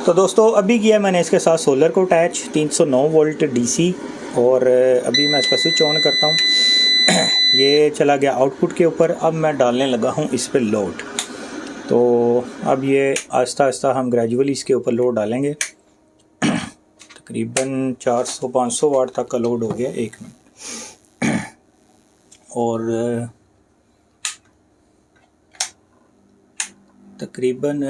तो दोस्तों अभी किया मैंने इसके साथ सोलर को अटैच 309 वोल्ट DC, और अभी मैं इसका स्विच ऑन करता हूँ। ये चला गया आउटपुट के ऊपर। अब मैं डालने लगा हूँ इस पर लोड। तो अब ये आहिस्ता आहिस्ता हम ग्रेजुअली इसके ऊपर लोड डालेंगे। तकरीबन 400-500 वाट तक का लोड हो गया, 1 मिनट। और तकरीबन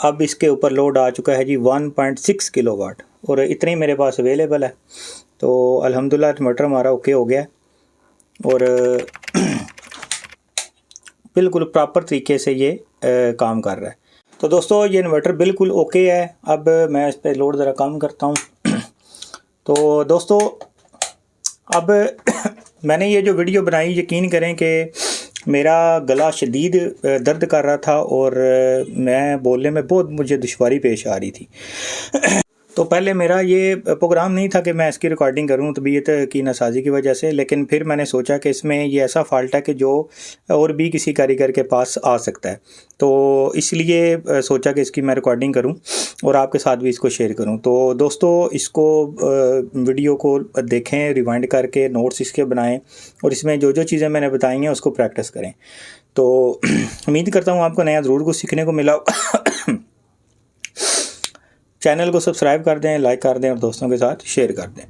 अब इसके ऊपर लोड आ चुका है जी 1.6 किलोवाट, और इतने मेरे पास अवेलेबल है। तो अल्हम्दुलिल्लाह इन्वर्टर हमारा ओके हो गया, और बिल्कुल प्रॉपर तरीके से ये काम कर रहा है। तो दोस्तों ये इन्वर्टर बिल्कुल ओके है। अब मैं इस पर लोड ज़रा कम करता हूँ। तो दोस्तों अब मैंने ये जो वीडियो बनाई, यकीन करें कि मेरा गला शदीद दर्द कर रहा था और मैं बोलने में बहुत मुझे दुश्वारी पेश आ रही थी। तो पहले मेरा ये प्रोग्राम नहीं था कि मैं इसकी रिकॉर्डिंग करूं तबीयत की नासाजी की वजह से, लेकिन फिर मैंने सोचा कि इसमें ये ऐसा फॉल्ट है कि जो और भी किसी कारीगर के पास आ सकता है, तो इसलिए सोचा कि इसकी मैं रिकॉर्डिंग करूं और आपके साथ भी इसको शेयर करूं। तो दोस्तों इसको वीडियो को देखें, रिवाइंड करके नोट्स इसके बनाएं और इसमें जो जो चीज़ें मैंने बताई हैं उसको प्रैक्टिस करें। तो उम्मीद करता हूँ आपको नया ज़रूर कुछ सीखने को मिला। चैनल को सब्सक्राइब कर दें, लाइक कर दें और दोस्तों के साथ शेयर कर दें।